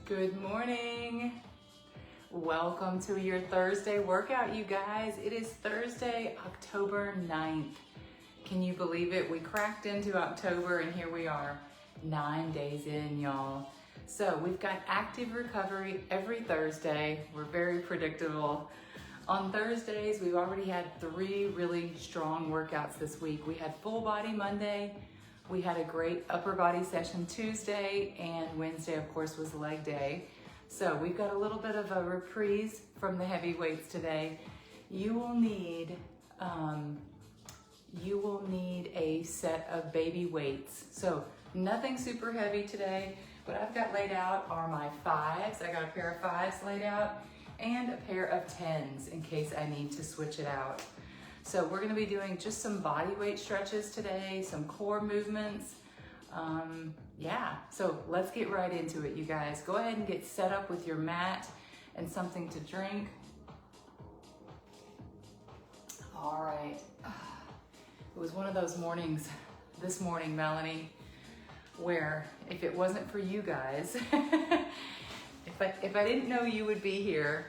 Good morning. Welcome to your Thursday workout, you guys. It is Thursday, October 9th. Can you believe it? We cracked into October and here we are, 9 days in, y'all. So we've got active recovery every Thursday. We're very predictable. On Thursdays, we've already had 3 really strong workouts this week. We had full body Monday. We had a great upper body session Tuesday, and Wednesday, of course, was leg day. So we've got a little bit of a reprise from the heavy weights today. You will need a set of baby weights. So nothing super heavy today. What I've got laid out are my 5s. I got a pair of 5s laid out and a pair of 10s in case I need to switch it out. So we're gonna be doing just some body weight stretches today, some core movements. Yeah, so let's get right into it, you guys. Go ahead and get set up with your mat and something to drink. All right. It was one of those mornings, this morning, Melanie, where if it wasn't for you guys, if I didn't know you would be here,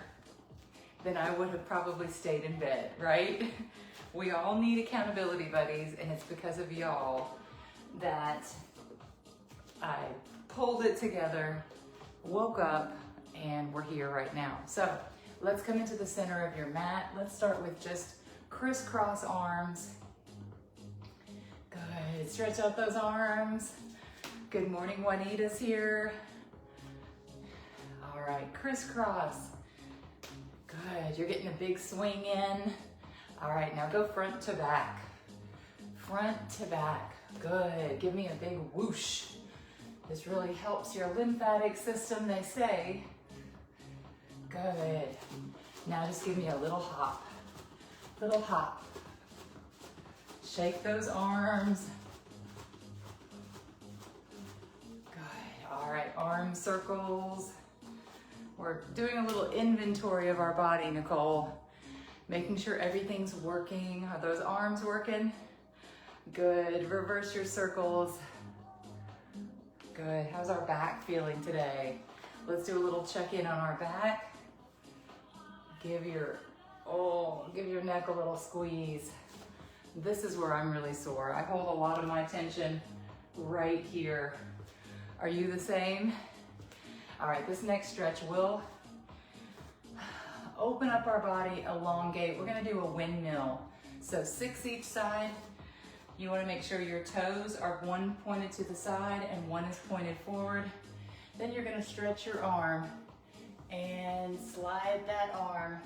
then I would have probably stayed in bed, right? We all need accountability buddies, and it's because of y'all that I pulled it together, woke up, and we're here right now. So let's come into the center of your mat. Let's start with just crisscross arms. Good, stretch out those arms. Good morning, Juanita's here. All right, crisscross. Good, you're getting a big swing in. All right, now go front to back. Front to back, good. Give me a big whoosh. This really helps your lymphatic system, they say. Good. Now just give me a little hop. Little hop. Shake those arms. Good, all right, arm circles. We're doing a little inventory of our body, Nicole. Making sure everything's working. Are those arms working? Good, reverse your circles. Good, how's our back feeling today? Let's do a little check-in on our back. Give your neck a little squeeze. This is where I'm really sore. I hold a lot of my tension right here. Are you the same? All right, this next stretch will open up our body, elongate. We're gonna do a windmill. So 6 each side. You wanna make sure your toes are one pointed to the side and one is pointed forward. Then you're gonna stretch your arm and slide that arm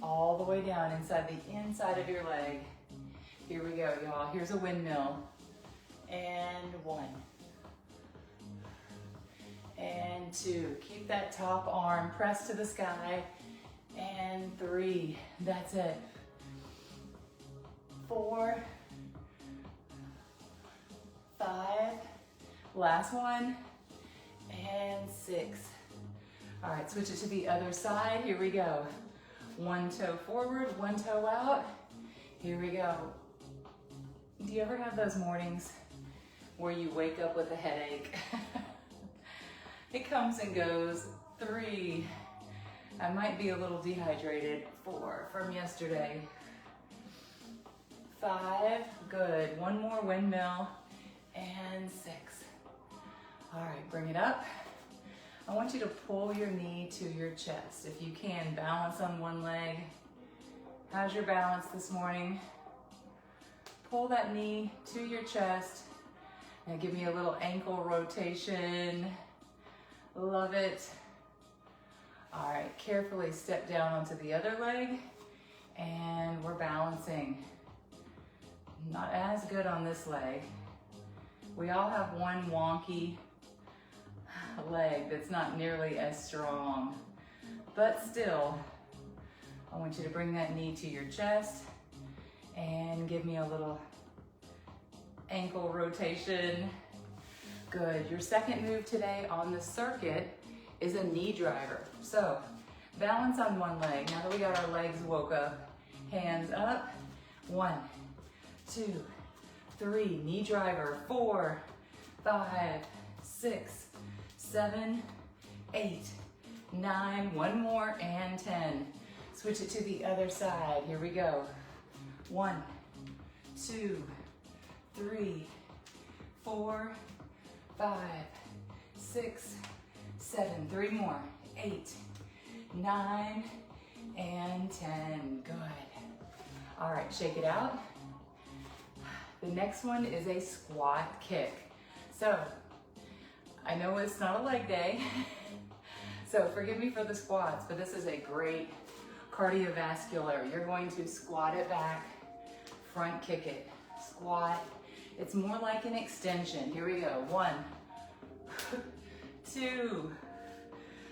all the way down inside the inside of your leg. Here we go, y'all. Here's a windmill. And 1. And 2. Keep that top arm pressed to the sky. And 3, that's it. 4, 5, last one, and 6. All right, switch it to the other side. Here we go. 1 toe forward, 1 toe out. Here we go. Do you ever have those mornings where you wake up with a headache? It comes and goes. 3. I might be a little dehydrated. 4 from yesterday. 5, good. 1 more windmill, and 6. All right, bring it up. I want you to pull your knee to your chest. If you can, balance on one leg. How's your balance this morning? Pull that knee to your chest. Now give me a little ankle rotation. Love it. All right, carefully step down onto the other leg, and we're balancing. Not as good on this leg. We all have one wonky leg that's not nearly as strong, but still, I want you to bring that knee to your chest and give me a little ankle rotation. Good, your second move today on the circuit is a knee driver. So balance on one leg. Now that we got our legs woke up, hands up. 1, 2, 3, knee driver. 4, 5, 6, 7, 8, 9, one more, and 10. Switch it to the other side. Here we go. 1, 2, 3, 4, 5, 6, 7. 3 more. 8, 9, and 10. Good. All right, shake it out. The next one is a squat kick. So, I know it's not a leg day, so forgive me for the squats, but this is a great cardiovascular. You're going to squat it back, front kick it, squat. It's more like an extension. Here we go. 1, 2,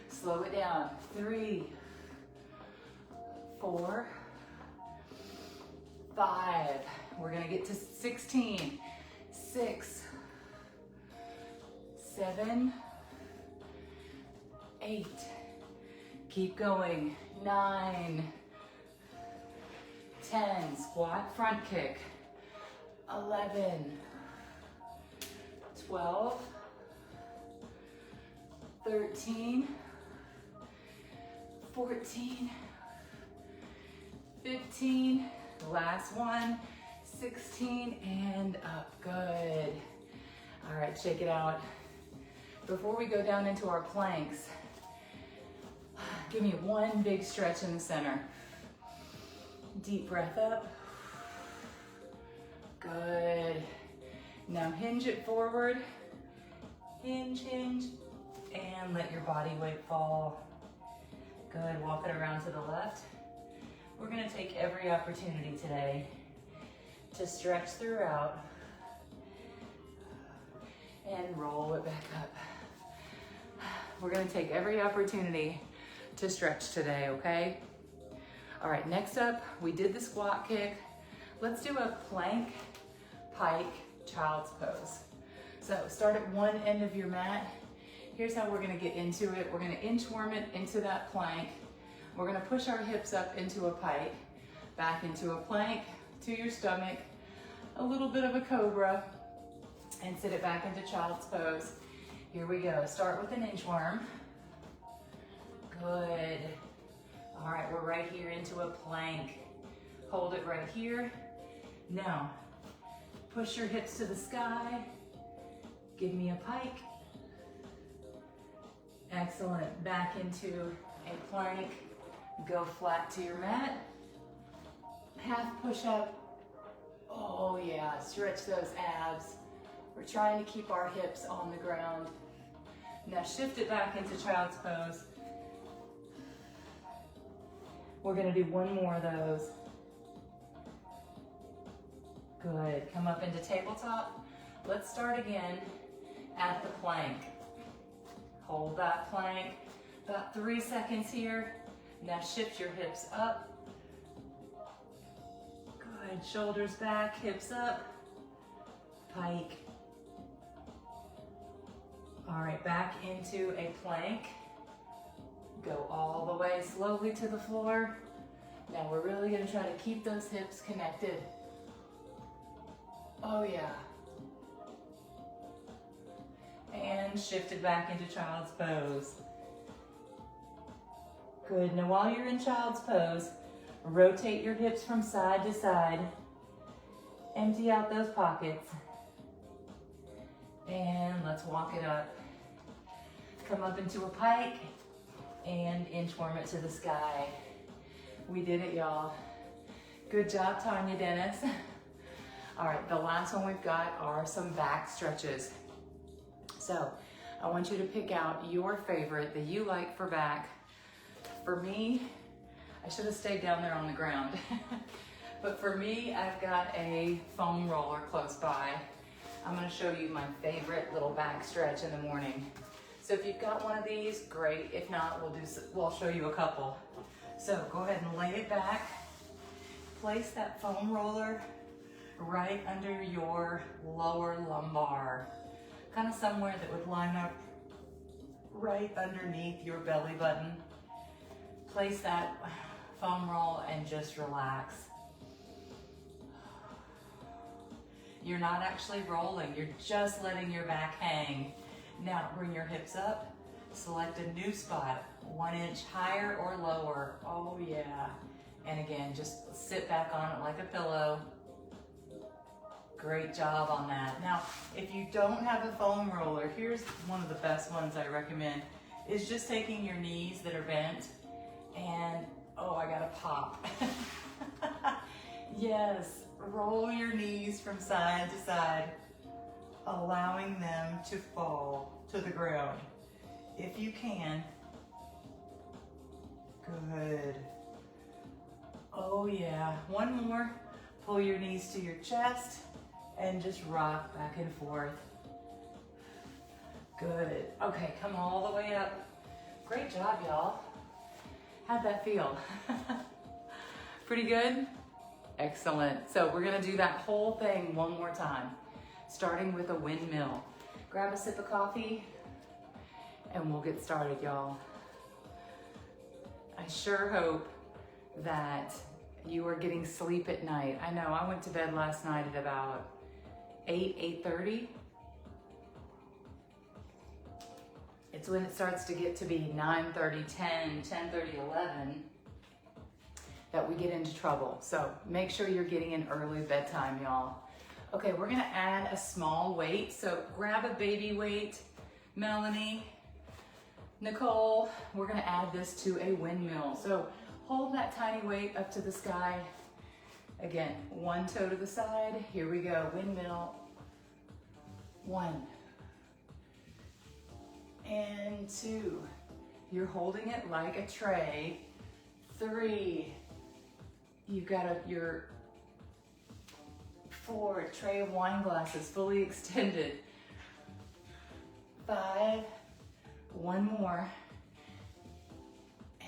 slow it down. 3, 4, 5. We're gonna get to 16. 6, 7, 8. Keep going. 9, 10. Squat, front kick. 11, 12, 13, 14, 15. Last one. 16 and up. Good. All right, shake it out. Before we go down into our planks, give me one big stretch in the center. Deep breath up. Good. Now hinge it forward. Hinge, hinge, and let your body weight fall. Good. Walk it around to the left. We're going to take every opportunity today to stretch throughout and roll it back up. We're gonna take every opportunity to stretch today, okay? All right, next up, we did the squat kick. Let's do a plank, pike, child's pose. So start at one end of your mat. Here's how we're gonna get into it. We're gonna inchworm it into that plank. We're gonna push our hips up into a pike, back into a plank, to your stomach, a little bit of a cobra, and sit it back into child's pose. Here we go. Start with an inchworm. Good. All right, we're right here into a plank. Hold it right here. Now, push your hips to the sky. Give me a pike. Excellent. Back into a plank. Go flat to your mat. Half push up. Oh yeah, stretch those abs. We're trying to keep our hips on the ground. Now shift it back into child's pose. We're gonna do one more of those. Good, come up into tabletop. Let's start again at the plank. Hold that plank, about 3 seconds here. Now shift your hips up. Good, shoulders back, hips up, pike. All right, back into a plank. Go all the way slowly to the floor. Now we're really gonna try to keep those hips connected. Oh yeah. And shift it back into child's pose. Good, now while you're in child's pose, rotate your hips from side to side. Empty out those pockets. And let's walk it up. Come up into a pike and inchworm it to the sky. We did it, y'all. Good job, Tanya Dennis. All right, the last one we've got are some back stretches. So I want you to pick out your favorite that you like for back. For me, I should have stayed down there on the ground. But for me, I've got a foam roller close by. I'm gonna show you my favorite little back stretch in the morning. So if you've got one of these, great. If not, we'll show you a couple. So go ahead and lay it back. Place that foam roller right under your lower lumbar. Kind of somewhere that would line up right underneath your belly button. Place that foam roll and just relax. You're not actually rolling, you're just letting your back hang. Now bring your hips up, Select a new spot, 1 inch higher or lower. Oh yeah. And again, just sit back on it like a pillow. Great job on that. Now, if you don't have a foam roller, here's one of the best ones I recommend, is just taking your knees that are bent and, oh, I gotta pop. Yes, roll your knees from side to side, allowing them to fall to the ground. If you can. Good. Oh yeah, one more. Pull your knees to your chest and just rock back and forth. Good. Okay, come all the way up. Great job, y'all. How'd that feel? Pretty good? Excellent. So we're gonna do that whole thing one more time, starting with a windmill. Grab a sip of coffee and we'll get started, y'all. I sure hope that you are getting sleep at night. I know I went to bed last night at about 8:30. It's when it starts to get to be 9:30, 10, 10:30, 11 that we get into trouble. So make sure you're getting an early bedtime, y'all. Okay, we're gonna add a small weight. So grab a baby weight, Melanie, Nicole. We're gonna add this to a windmill. So hold that tiny weight up to the sky. Again, one toe to the side. Here we go, windmill. 1 and 2. You're holding it like a tray. 3. You've got your 4, tray of wine glasses fully extended. 5, one more.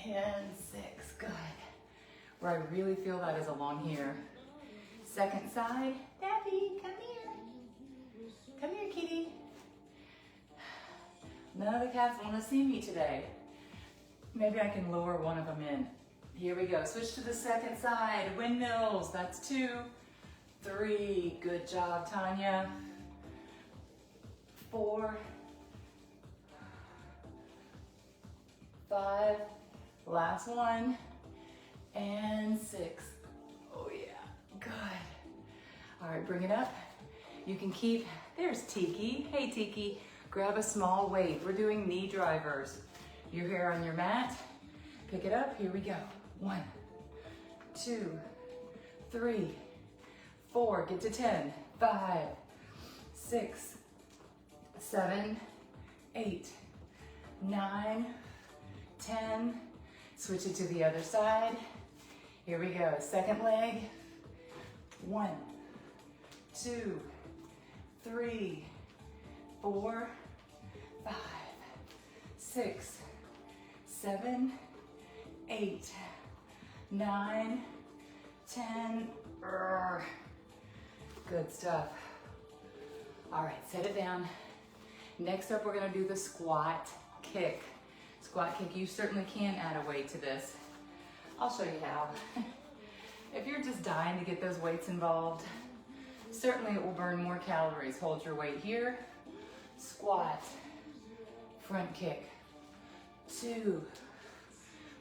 And 6, good. Where I really feel that is along here. Second side, Daddy, come here. Come here, kitty. None of the cats want to see me today. Maybe I can lower one of them in. Here we go, switch to the second side. Windmills, that's 2, 3, good job, Tanya. 4, 5, last one, and 6. Oh yeah, good. All right, bring it up. You can keep, there's Tiki. Hey Tiki, grab a small weight. We're doing knee drivers. You're here on your mat, pick it up, here we go. 1, 2, 3, 4, get to 10, 5, 6, 7, 8, 9, 10, switch it to the other side. Here we go, second leg. 1, 2, 3, 4, 5, 6, 7, 8, 9, 10. Good stuff. All right, set it down. Next up, we're gonna do the squat kick. Squat kick, you certainly can add a weight to this. I'll show you how. If you're just dying to get those weights involved, certainly it will burn more calories. Hold your weight here, squat, front kick, 2,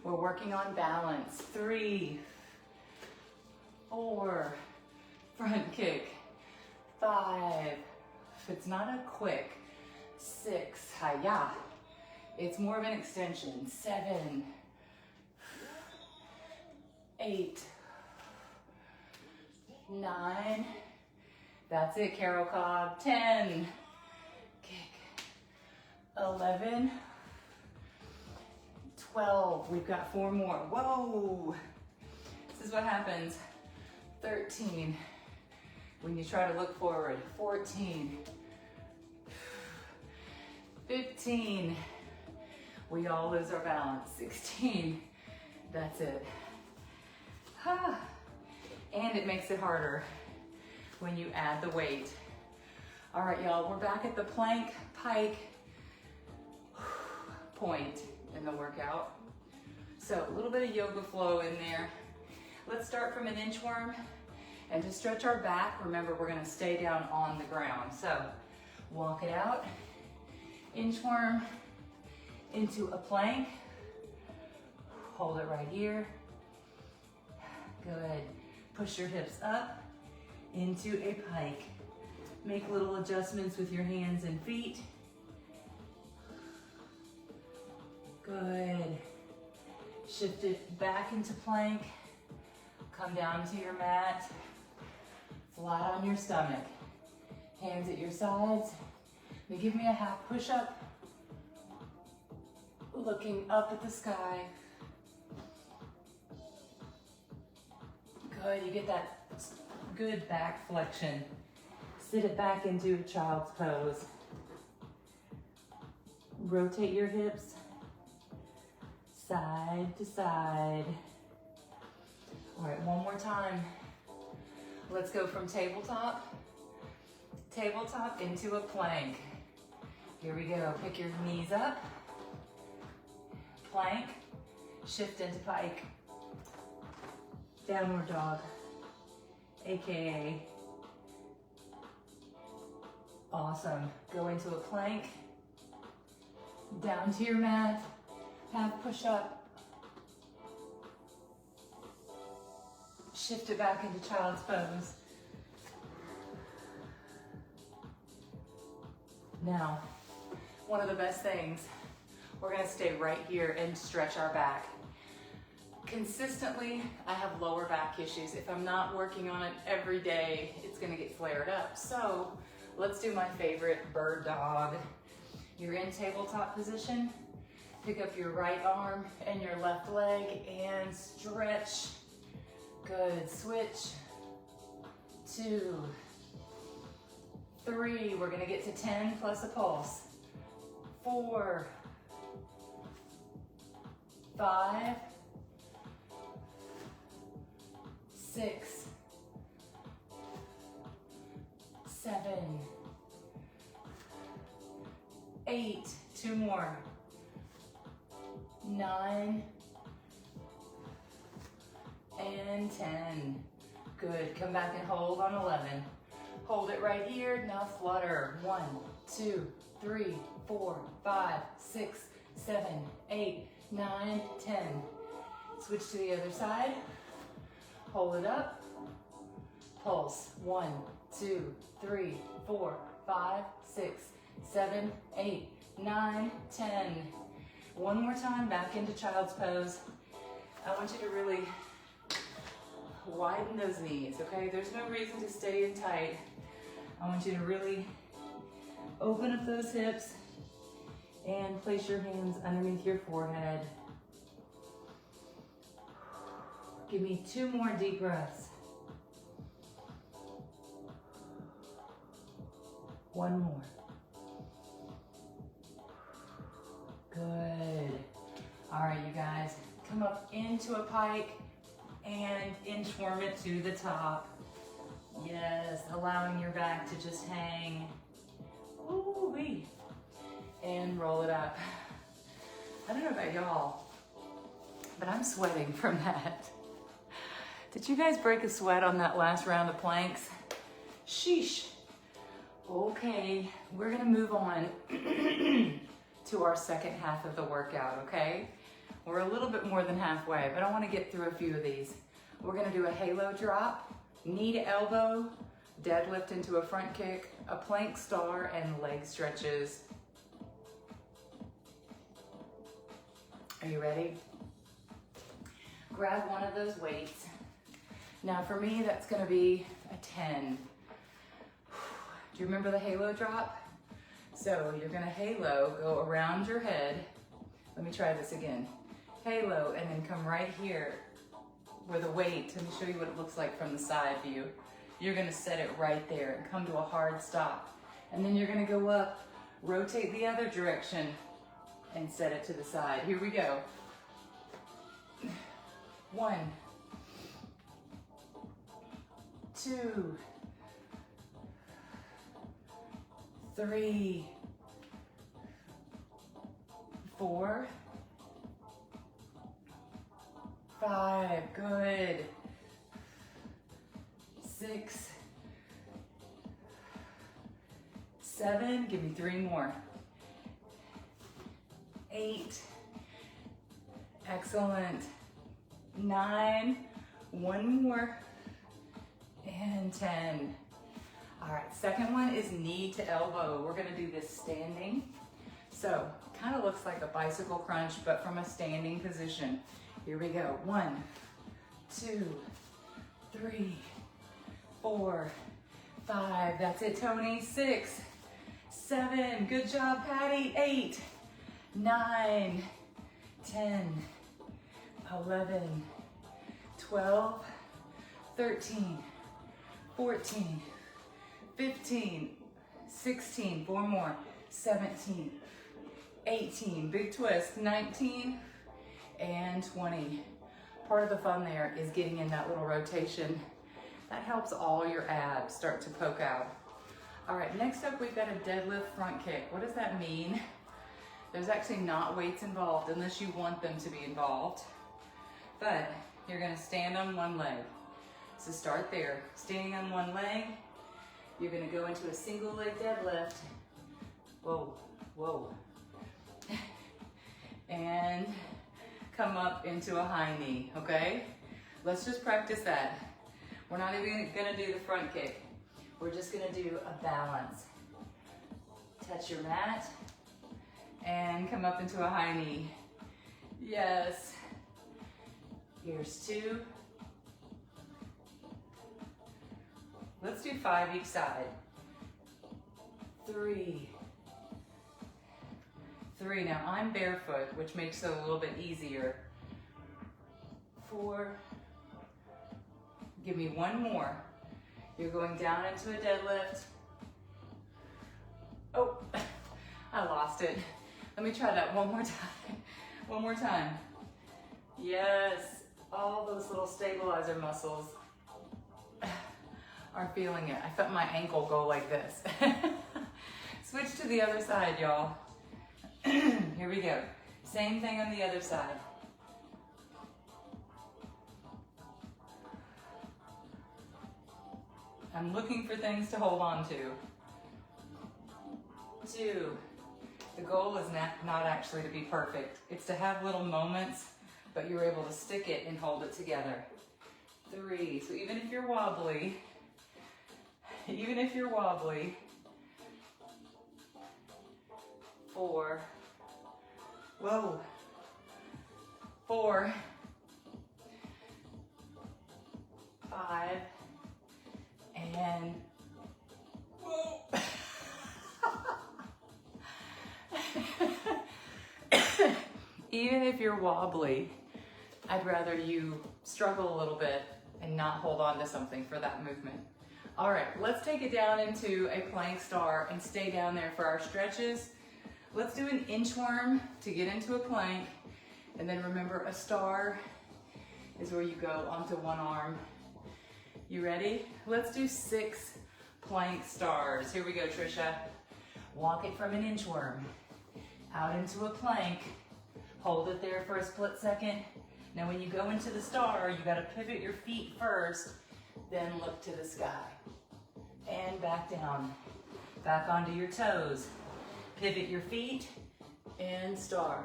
we're working on balance, 3, 4, front kick, 5, if it's not a quick, 6, hi-ya, it's more of an extension, 7, 8, 9, that's it, Carol Cobb, 10, kick, 11, 12, we've got 4 more, whoa, this is what happens, 13, when you try to look forward, 14, 15, we all lose our balance, 16, that's it. And it makes it harder when you add the weight. All right, y'all, we're back at the plank, pike, point in the workout. So a little bit of yoga flow in there. Let's start from an inchworm and to stretch our back. Remember, we're gonna stay down on the ground. So walk it out, inchworm, into a plank. Hold it right here. Good. Push your hips up into a pike. Make little adjustments with your hands and feet. Good. Shift it back into plank. Come down to your mat. Flat on your stomach. Hands at your sides. Now give me a half push-up. Looking up at the sky. Good, you get that good back flexion. Sit it back into a child's pose. Rotate your hips side to side. All right, one more time. Let's go from tabletop into a plank. Here we go, pick your knees up. Plank, shift into pike. Downward dog, AKA. Awesome. Go into a plank, down to your mat, half push up. Shift it back into child's pose. Now, one of the best things, we're gonna stay right here and stretch our back. Consistently, I have lower back issues. If I'm not working on it every day, it's gonna get flared up. So let's do my favorite, bird dog. You're in tabletop position. Pick up your right arm and your left leg and stretch. Good, switch. 2, 3, we're gonna get to 10 plus a pulse. 4, 5, 6, 7, 8, 2 more, 9, and 10. Good, come back and hold on 11. Hold it right here, now flutter. 1, 2, 3, 4, 5, 6, 7, 8, 9, 10. Switch to the other side. Hold it up. Pulse. 1, 2, 3, 4, 5, 6, 7, 8, 9, 10. One more time, back into child's pose. I want you to really widen those knees, okay? There's no reason to stay in tight. I want you to really open up those hips and place your hands underneath your forehead. Give me 2 more deep breaths. 1 more. Good. All right, you guys, come up into a pike and inchworm it to the top. Yes, allowing your back to just hang. Ooh-wee. And roll it up. I don't know about y'all, but I'm sweating from that. Did you guys break a sweat on that last round of planks? Sheesh. Okay, we're gonna move on to our second half of the workout, okay? We're a little bit more than halfway, but I wanna get through a few of these. We're gonna do a halo drop, knee to elbow, deadlift into a front kick, a plank star, and leg stretches. Are you ready? Grab one of those weights. Now for me, that's gonna be a 10. Do you remember the halo drop? So you're gonna halo, go around your head. Let me try this again. Halo, and then come right here with a weight. Let me show you what it looks like from the side view. You're gonna set it right there and come to a hard stop. And then you're gonna go up, rotate the other direction, and set it to the side. Here we go. 1, 2, 3, 4, 5, good. 6, 7, give me 3 more. 8. Excellent. 9. One more. And 10. All right, second one is knee to elbow. We're gonna do this standing. So, kind of looks like a bicycle crunch, but from a standing position. Here we go. 1, 2, 3, 4, 5. That's it, Tony. 6, 7. Good job, Patty. 8, 9, 10, 11, 12, 13, 14, 15, 16, 4 more, 17, 18, big twist, 19, and 20. Part of the fun there is getting in that little rotation. That helps all your abs start to poke out. All right, next up we've got a deadlift front kick. What does that mean? There's actually not weights involved unless you want them to be involved. But you're gonna stand on one leg. So start there, standing on one leg. You're gonna go into a single leg deadlift. Whoa, whoa. And come up into a high knee, okay? Let's just practice that. We're not even gonna do the front kick. We're just gonna do a balance. Touch your mat and come up into a high knee. Yes. Here's 2. Let's do 5 each side. 3. Now I'm barefoot, which makes it a little bit easier. 4. Give me 1 more. You're going down into a deadlift. Oh, I lost it. Let me try that one more time. One more time. Yes, all those little stabilizer muscles are feeling it. I felt my ankle go like this. Switch to the other side, y'all. Here we go. Same thing on the other side. I'm looking for things to hold on to. 2. The goal is not actually to be perfect. It's to have little moments, but you're able to stick it and hold it together. 3. So even if you're wobbly, 4. Whoa. 4. 5. And whoa. Even if you're wobbly, I'd rather you struggle a little bit and not hold on to something for that movement. All right, let's take it down into a plank star and stay down there for our stretches. Let's do an inchworm to get into a plank, and then remember, a star is where you go onto one arm. You ready? Let's do 6 plank stars. Here we go, Trisha. Walk it from an inchworm out into a plank. Hold it there for a split second. Now when you go into the star, you gotta pivot your feet first, then look to the sky. And back down. Back onto your toes. Pivot your feet and star.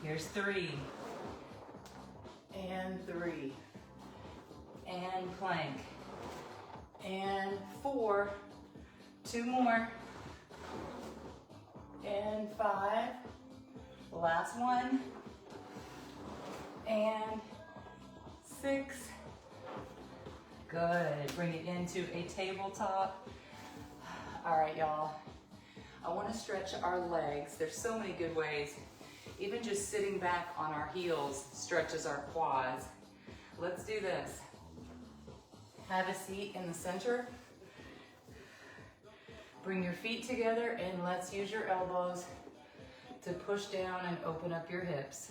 Here's 3. And 3. And plank. And 4. 2 more. And 5. Last one. And 6. Good. Bring it into a tabletop. All right, y'all. I want to stretch our legs. There's so many good ways. Even just sitting back on our heels stretches our quads. Let's do this. Have a seat in the center. Bring your feet together and let's use your elbows to push down and open up your hips.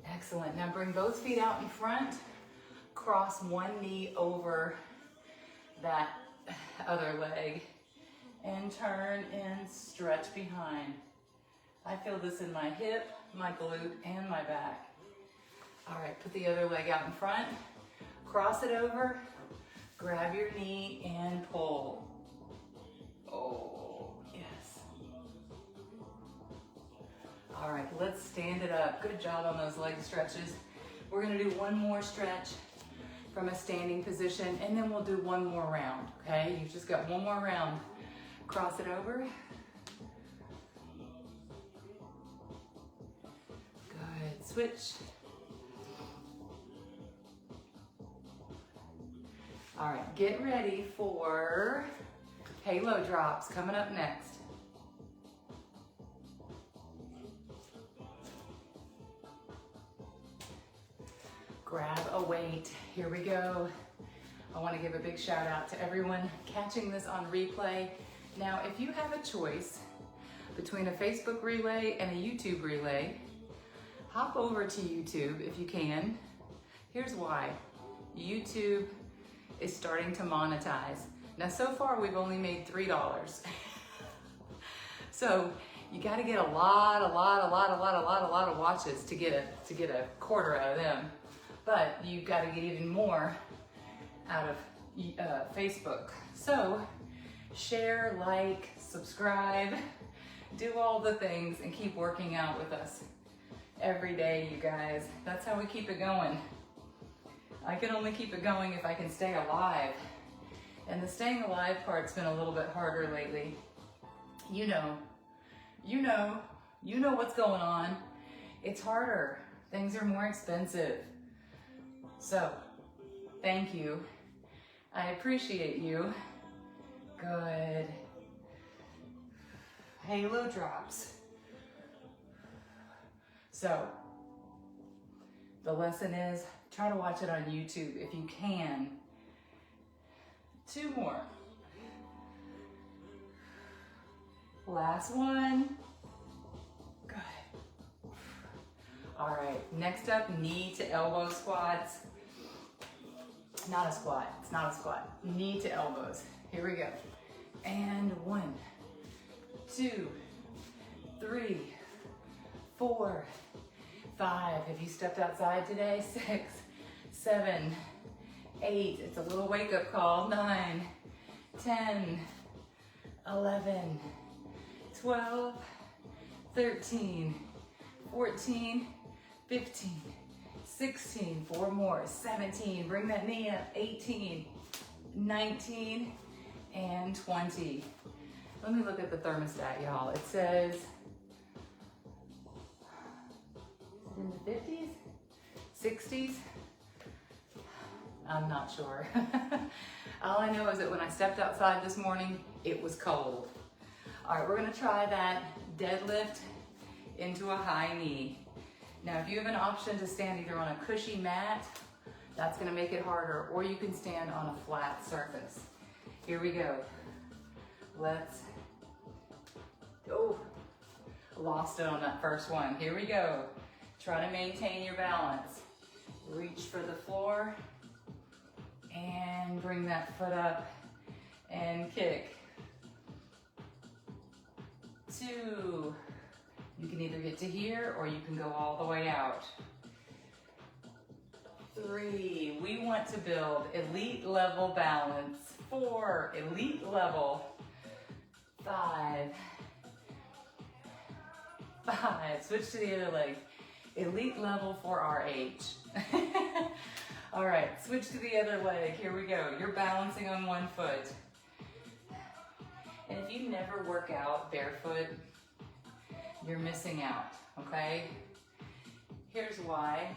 Excellent. Now bring both feet out in front. Cross one knee over that other leg and turn and stretch behind. I feel this in my hip, my glute, and my back. All right, put the other leg out in front. Cross it over. Grab your knee and pull. Oh. let's stand it up. Good job on those leg stretches. We're gonna do one more stretch from a standing position, and then we'll do one more round, okay? You've just got one more round. Cross it over. Good, switch. All right, get ready for halo drops coming up next. Grab a weight, here we go. I wanna give a big shout out to everyone catching this on replay. Now, if you have a choice between a Facebook relay and a YouTube relay, hop over to YouTube if you can. Here's why. YouTube is starting to monetize. Now, so far we've only made $3. So you got to get a lot of watches to get a quarter out of them. But you got to get even more out of Facebook. So share, like, subscribe, do all the things, and keep working out with us every day, you guys. That's how we keep it going. I can only keep it going if I can stay alive. And the staying alive part's been a little bit harder lately. You know what's going on. It's harder. Things are more expensive. So, thank you. I appreciate you. Good. Halo drops. So, the lesson is, try to watch it on YouTube if you can. 2 more. Last one. Good. All right, next up, knee to elbow squats. Not a squat, it's not a squat. Knee to elbows. Here we go. And 1, 2, 3, 4, 5. Have you stepped outside today? 6, 7, 8. It's a little wake-up call. 9, 10, 11, 12, 13, 14, 15, 16. 4 more. 17. Bring that knee up. 18, 19, and 20. Let me look at the thermostat, y'all. It says, is it in the 50s? 60s? I'm not sure. All I know is that when I stepped outside this morning, it was cold. All right, we're gonna try that deadlift into a high knee. Now, if you have an option to stand either on a cushy mat, that's gonna make it harder, or you can stand on a flat surface. Here we go. Let's, oh, lost it on that first one. Here we go. Try to maintain your balance. Reach for the floor and bring that foot up and kick. 2. You can either get to here or you can go all the way out. 3. We want to build elite level balance. 4. Elite level. 5. Switch to the other leg. Elite level for our age. All right, switch to the other leg. Here we go. You're balancing on one foot. And if you never work out barefoot, you're missing out, okay? Here's why.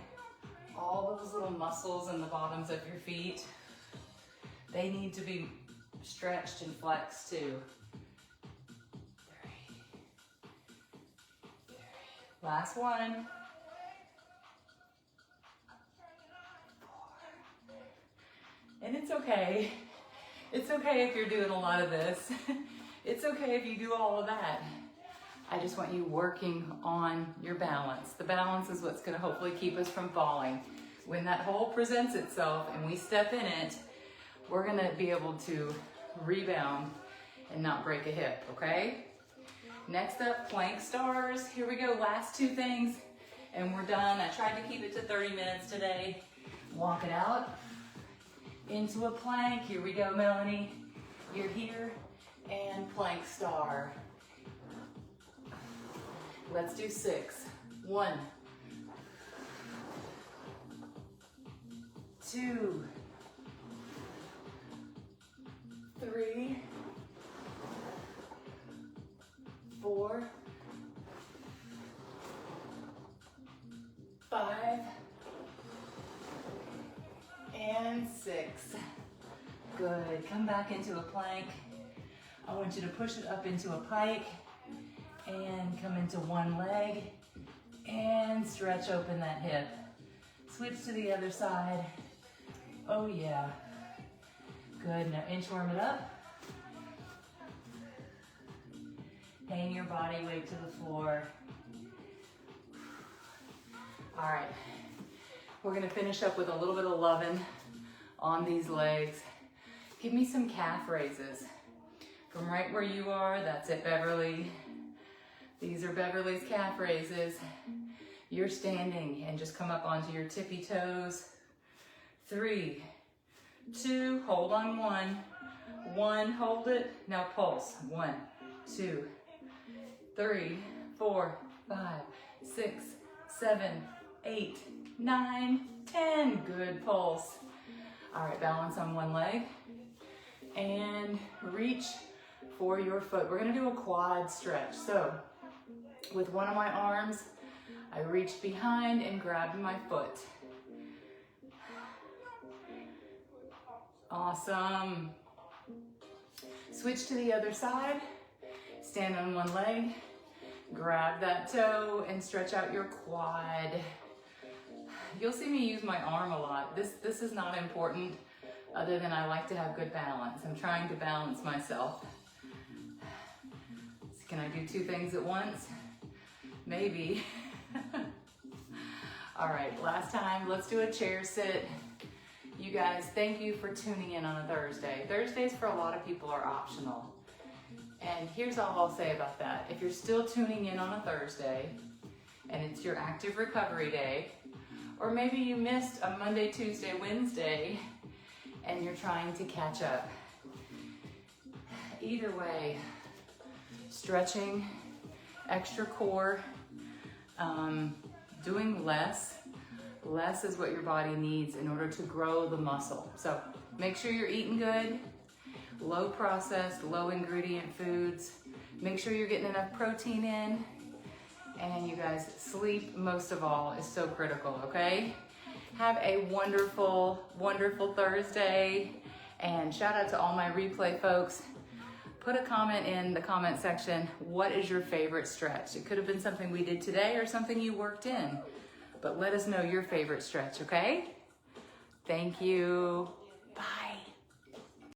All those little muscles in the bottoms of your feet, they need to be stretched and flexed too. 3. Last one. 4. And it's okay. It's okay if you're doing a lot of this. It's okay if you do all of that. I just want you working on your balance. The balance is what's gonna hopefully keep us from falling. When that hole presents itself and we step in it, we're gonna be able to rebound and not break a hip, okay? Next up, plank stars. Here we go, last 2 things, and we're done. I tried to keep it to 30 minutes today. Walk it out into a plank. Here we go, Melanie. You're here, and plank star. Let's do 6. 1, 2, 3, 4, 5, and 6. Good. Come back into a plank. I want you to push it up into a pike and come into one leg and stretch open that hip. Switch to the other side. Oh yeah. Good. Now inchworm it up. Hang your body weight to the floor. All right. We're gonna finish up with a little bit of loving on these legs. Give me some calf raises. From right where you are, that's it, Beverly. These are Beverly's calf raises. You're standing and just come up onto your tippy toes. 3, 2, hold on 1. 1, hold it. Now pulse. 1, 2, 3, 4, 5, 6, 7, 8, 9, 10. Good pulse. All right, balance on one leg and reach for your foot. We're gonna do a quad stretch. So with one of my arms, I reach behind and grab my foot. Awesome. Switch to the other side. Stand on one leg, grab that toe and stretch out your quad. You'll see me use my arm a lot. This is not important other than I like to have good balance. I'm trying to balance myself. So can I do 2 things at once? Maybe. All right, last time, let's do a chair sit. You guys, thank you for tuning in on a Thursday. Thursdays for a lot of people are optional. And here's all I'll say about that. If you're still tuning in on a Thursday and it's your active recovery day, or maybe you missed a Monday, Tuesday, Wednesday, and you're trying to catch up. Either way, stretching, extra core, doing less. Less is what your body needs in order to grow the muscle. So make sure you're eating good, low processed, low ingredient foods. Make sure you're getting enough protein in. And you guys, sleep most of all is so critical, okay? Have a wonderful, wonderful Thursday. And shout out to all my replay folks. Put a comment in the comment section. What is your favorite stretch? It could have been something we did today or something you worked in. But let us know your favorite stretch, okay? Thank you.